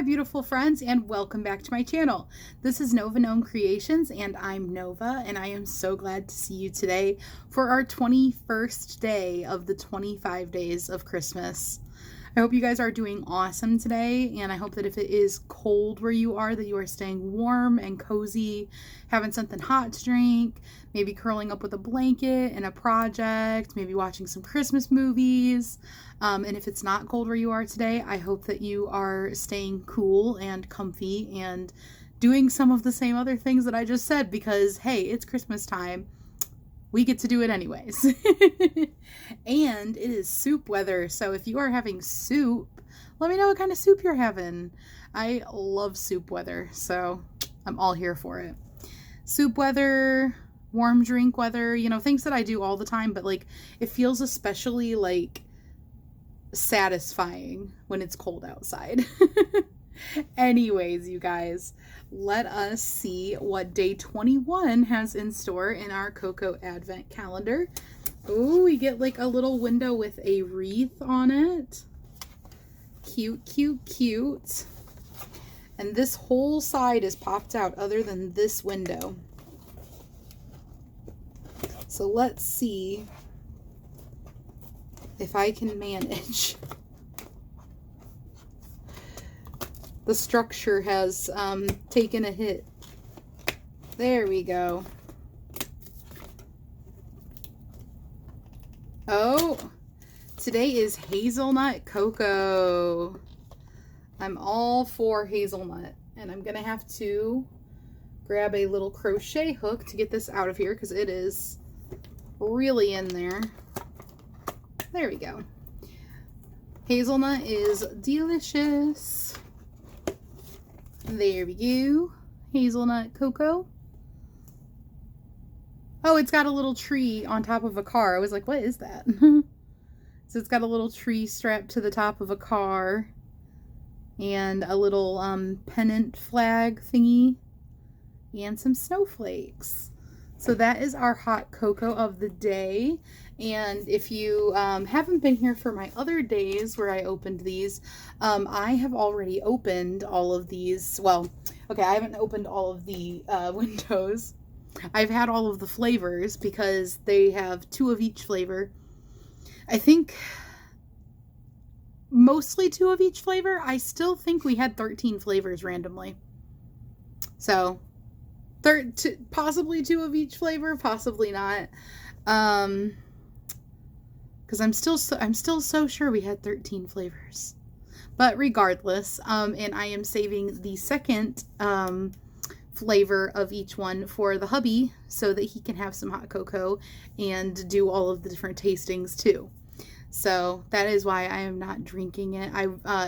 beautiful friends, and welcome back to my channel. This is Nova Gnome Creations, and I'm Nova, and I am so glad to see you today for our 21st day of the 25 days of Christmas. I hope you guys are doing awesome today, and I hope that if it is cold where you are, that you are staying warm and cozy, having something hot to drink, maybe curling up with a blanket and a project, maybe watching some Christmas movies. And if it's not cold where you are today, I hope that you are staying cool and comfy and doing some of the same other things that I just said, because hey, it's Christmas time. We get to do it anyways. And it is soup weather, so if you are having soup, let me know what kind of soup you're having. I love soup weather, so I'm all here for it. Soup weather, warm drink weather, you know, things that I do all the time, but like it feels especially like satisfying when it's cold outside. Anyways, you guys, let us see what day 21 has in store in our Cocoa Advent calendar. Oh, we get like a little window with a wreath on it. Cute, cute, cute. And this whole side is popped out other than this window. So let's see if I can manage. The structure has taken a hit. There we go. Oh, today is hazelnut cocoa. I'm all for hazelnut, and I'm gonna have to grab a little crochet hook to get this out of here because it is really in there. There we go. Hazelnut is delicious. There we go. Hazelnut cocoa. Oh, it's got a little tree on top of a car. I was like, what is that? So it's got a little tree strapped to the top of a car and a little pennant flag thingy and some snowflakes. So that is our hot cocoa of the day. And if you haven't been here for my other days where I opened these, I have already opened all of these. Well, okay, I haven't opened all of the windows. I've had all of the flavors because they have 2 of each flavor. I think mostly 2 of each flavor. I still think we had 13 flavors randomly. So possibly 2 of each flavor, possibly not. Because I'm still so sure we had 13 flavors. But regardless, and I am saving the second flavor of each one for the hubby so that he can have some hot cocoa and do all of the different tastings too. So that is why I am not drinking it.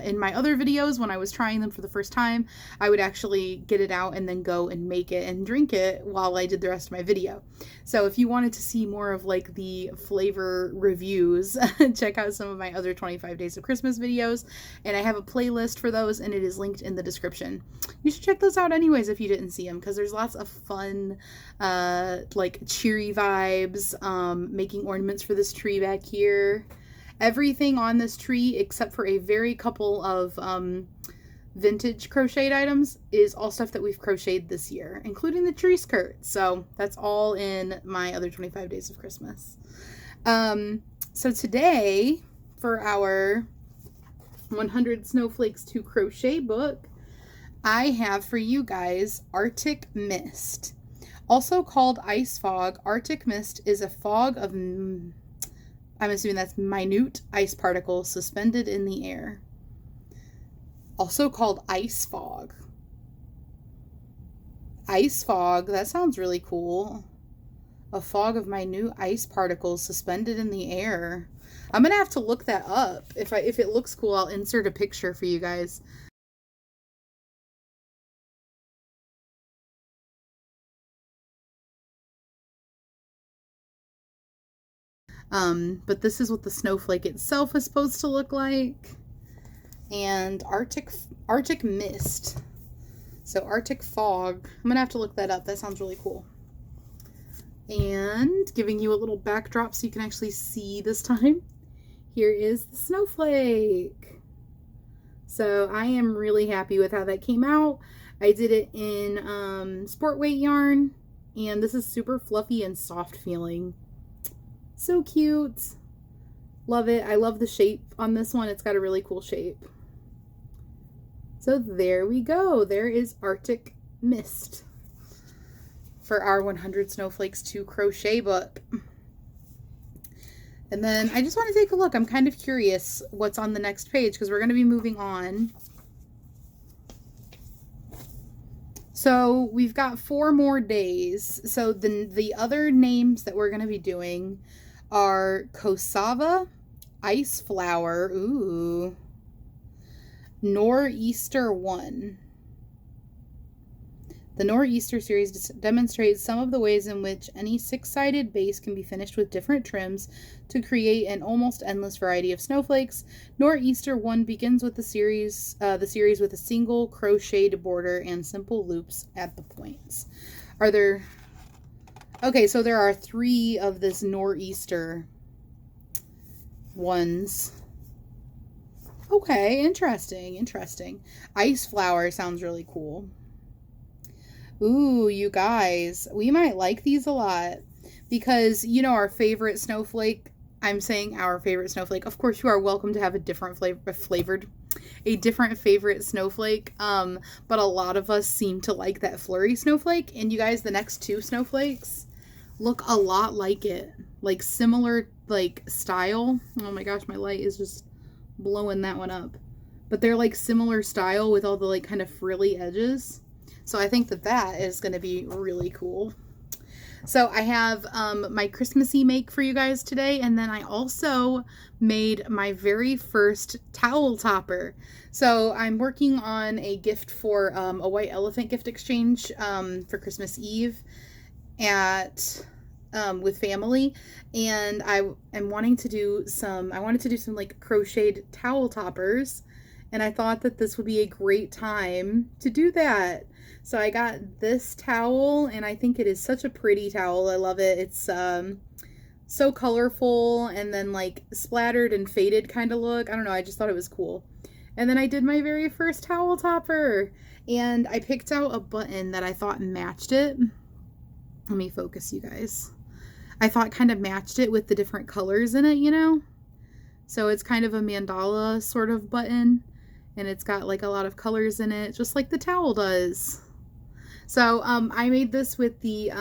In my other videos, when I was trying them for the first time, I would actually get it out and then go and make it and drink it while I did the rest of my video. So if you wanted to see more of like the flavor reviews, check out some of my other 25 Days of Christmas videos. And I have a playlist for those, and it is linked in the description. You should check those out anyways if you didn't see them, because there's lots of fun, like cheery vibes, making ornaments for this tree back here. Everything on this tree, except for a very couple of vintage crocheted items, is all stuff that we've crocheted this year, including the tree skirt. So that's all in my other 25 Days of Christmas. So today, for our 100 Snowflakes to Crochet book, I have for you guys Arctic Mist. Also called Ice Fog, Arctic Mist is a fog of... I'm assuming that's minute ice particles suspended in the air. Also called ice fog. Ice fog, that sounds really cool. A fog of minute ice particles suspended in the air. I'm gonna have to look that up. If it looks cool, I'll insert a picture for you guys. But this is what the snowflake itself is supposed to look like. And Arctic Mist. So Arctic Fog. I'm gonna have to look that up. That sounds really cool. And giving you a little backdrop so you can actually see this time. Here is the snowflake. So I am really happy with how that came out. I did it in sport weight yarn, and this is super fluffy and soft feeling. So cute. Love it. I love the shape on this one. It's got a really cool shape. So there we go. There is Arctic Mist for our 100 Snowflakes to Crochet book. And then I just want to take a look. I'm kind of curious what's on the next page because we're going to be moving on. So we've got 4 more days. So the other names that we're going to be doing are Kosava, Ice Flower, ooh, Nor'easter 1. The Nor'easter series demonstrates some of the ways in which any 6-sided base can be finished with different trims to create an almost endless variety of snowflakes. Nor'easter 1 begins with the series with a single crocheted border and simple loops at the points. Are there... Okay, so there are 3 of this Nor'easter ones. Okay, interesting. Ice Flower sounds really cool. Ooh, you guys, we might like these a lot because, you know, our favorite snowflake, I'm saying our favorite snowflake. Of course, you are welcome to have a different a different favorite snowflake. But a lot of us seem to like that flurry snowflake. And you guys, the next 2 snowflakes look a lot like it, like similar, like style. Oh my gosh, my light is just blowing that one up. But they're like similar style with all the like kind of frilly edges. So I think that is going to be really cool. So I have my Christmassy make for you guys today. And then I also made my very first towel topper. So I'm working on a gift for a white elephant gift exchange for Christmas Eve with family. And I wanted to do some like crocheted towel toppers. And I thought that this would be a great time to do that. So I got this towel, and I think it is such a pretty towel. I love it. It's so colorful and then like splattered and faded kind of look. I don't know. I just thought it was cool. And then I did my very first towel topper, and I picked out a button that I thought matched it. Let me focus, you guys. I thought kind of matched it with the different colors in it, you know? So it's kind of a mandala sort of button, and it's got like a lot of colors in it, just like the towel does. So I made this with the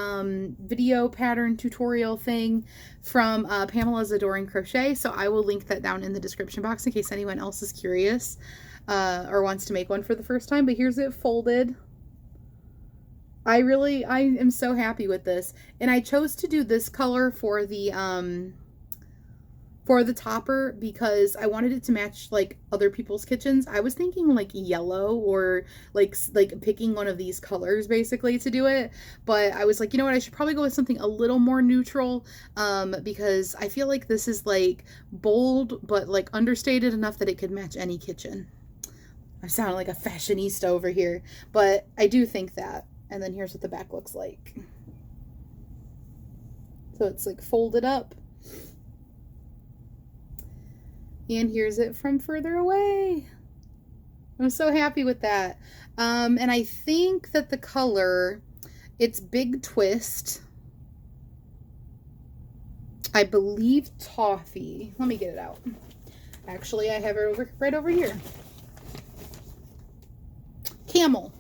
video pattern tutorial thing from Pamela's Adoring Crochet. So I will link that down in the description box in case anyone else is curious or wants to make one for the first time. But here's it folded. I am so happy with this. And I chose to do this color for the topper because I wanted it to match like other people's kitchens. I was thinking like yellow or like picking one of these colors basically to do it. But I was like, you know what? I should probably go with something a little more neutral because I feel like this is like bold but like understated enough that it could match any kitchen. I'm sounding like a fashionista over here, but I do think that. And then here's what the back looks like. So it's like folded up. And here's it from further away. I'm so happy with that. And I think that the color, it's Big Twist. I believe Toffee. Let me get it out. Actually, I have it right over here. Camel.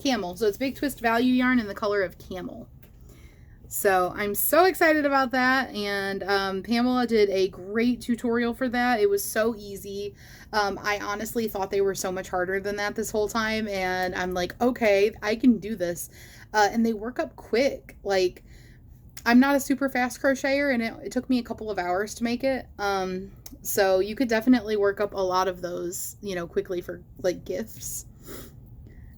So it's Big Twist Value Yarn in the color of Camel. So I'm so excited about that, and Pamela did a great tutorial for that. It was so easy. I honestly thought they were so much harder than that this whole time, and I'm like, okay, I can do this. And they work up quick. Like, I'm not a super fast crocheter, and it took me a couple of hours to make it. So you could definitely work up a lot of those, you know, quickly for like gifts.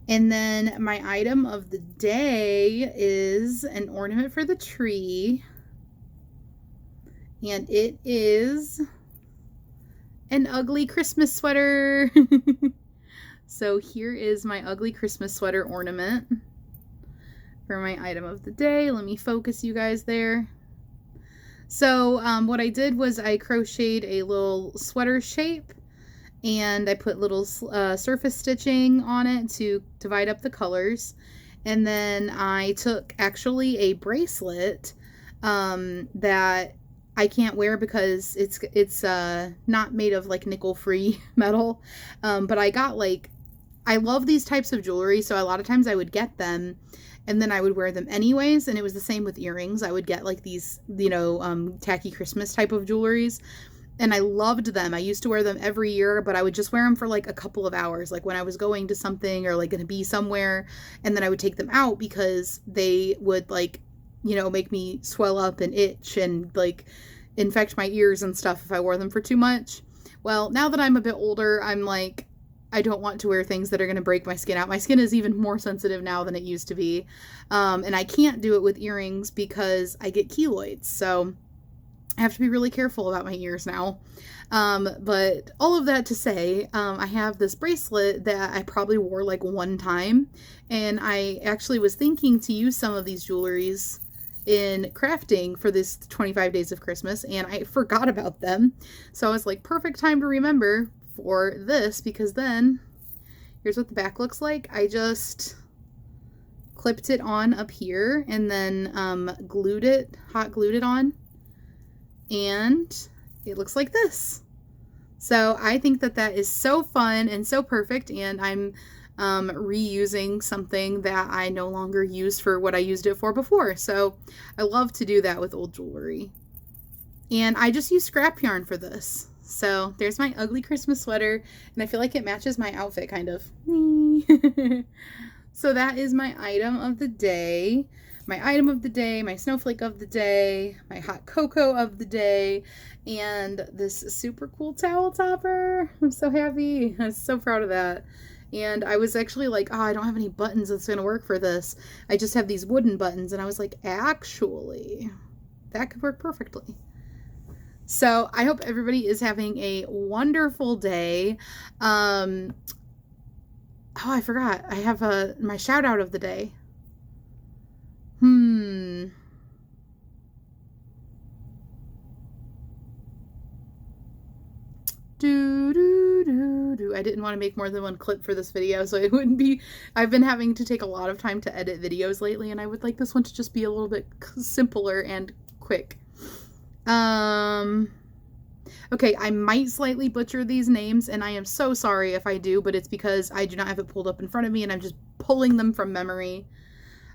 And then my item of the day is an ornament for the tree. And it is an ugly Christmas sweater. So here is my ugly Christmas sweater ornament for my item of the day. Let me focus you guys there. So what I did was I crocheted a little sweater shape. and I put little surface stitching on it to divide up the colors. And then I took actually a bracelet that I can't wear because it's not made of like nickel-free metal, but I got like, I love these types of jewelry, so a lot of times I would get them and then I would wear them anyways. And it was the same with earrings. I would get like these, you know, tacky Christmas type of jewelries, and I loved them. I used to wear them every year, but I would just wear them for like a couple of hours, like when I was going to something or like going to be somewhere, and then I would take them out because they would like, you know, make me swell up and itch and like infect my ears and stuff if I wore them for too much. Well, now that I'm a bit older, I'm like, I don't want to wear things that are going to break my skin out. My skin is even more sensitive now than it used to be. And I can't do it with earrings because I get keloids. So I have to be really careful about my ears now. But all of that to say, I have this bracelet that I probably wore like one time. And I actually was thinking to use some of these jewelries in crafting for this 25 days of Christmas, and I forgot about them. So I was like, perfect time to remember for this, because then here's what the back looks like. I just clipped it on up here and then hot glued it on, and it looks like this. So I think that that is so fun and so perfect, and I'm reusing something that I no longer use for what I used it for before. So I love to do that with old jewelry. And I just use scrap yarn for this. So there's my ugly Christmas sweater, and I feel like it matches my outfit kind of. So that is my item of the day. My snowflake of the day, my hot cocoa of the day, and this super cool towel topper. I'm so happy. I'm so proud of that. And I was actually like, oh, I don't have any buttons that's going to work for this. I just have these wooden buttons. And I was like, actually, that could work perfectly. So I hope everybody is having a wonderful day. Oh, I forgot. I have my shout out of the day. I didn't want to make more than one clip for this video, so it wouldn't be, I've been having to take a lot of time to edit videos lately, and I would like this one to just be a little bit simpler and quick. Okay, I might slightly butcher these names, and I am so sorry if I do, but it's because I do not have it pulled up in front of me, and I'm just pulling them from memory.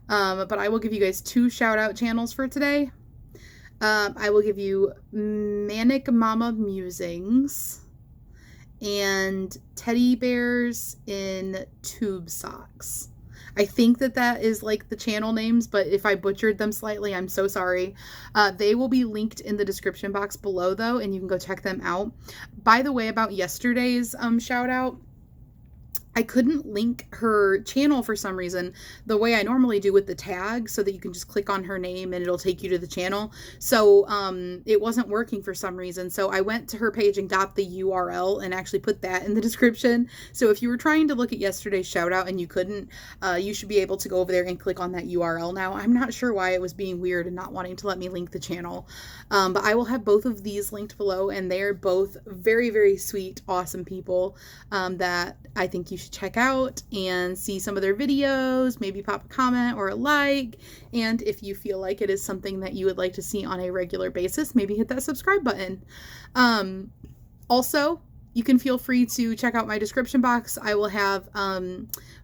But I will give you guys 2 shout out channels for today. I will give you Manic Mama Musings and Teddy Bears in Tube Socks. I think that that is like the channel names, but if I butchered them slightly, I'm so sorry. They will be linked in the description box below though, and you can go check them out. By the way, about yesterday's shout out, I couldn't link her channel for some reason the way I normally do with the tag, so that you can just click on her name and it'll take you to the channel. So it wasn't working for some reason. So I went to her page and got the URL and actually put that in the description. So if you were trying to look at yesterday's shout out and you couldn't, you should be able to go over there and click on that URL now. I'm not sure why it was being weird and not wanting to let me link the channel. But I will have both of these linked below, and they're both very, very sweet, awesome people that I think you should check out and see some of their videos, maybe pop a comment or a like, and if you feel like it is something that you would like to see on a regular basis, maybe hit that subscribe button. Also, you can feel free to check out my description box. I will have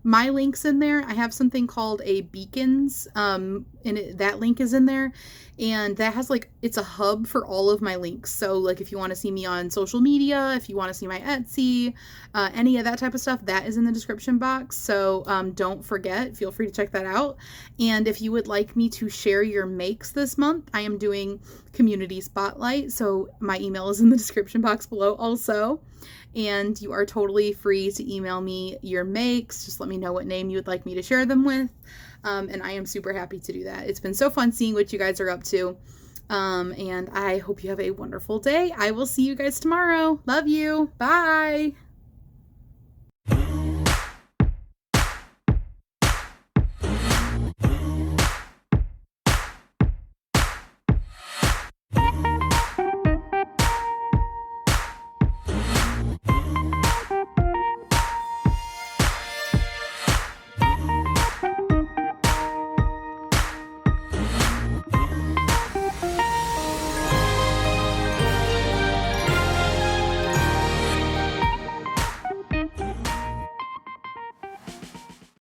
my links in there. I have something called a beacons, and that link is in there, and that has like, it's a hub for all of my links. So like if you want to see me on social media, if you want to see my Etsy, any of that type of stuff, that is in the description box. So don't forget, feel free to check that out. And if you would like me to share your makes this month, I am doing community spotlight, so my email is in the description box below also. And you are totally free to email me your makes. Just let me know what name you would like me to share them with. And I am super happy to do that. It's been so fun seeing what you guys are up to. And I hope you have a wonderful day. I will see you guys tomorrow. Love you. Bye.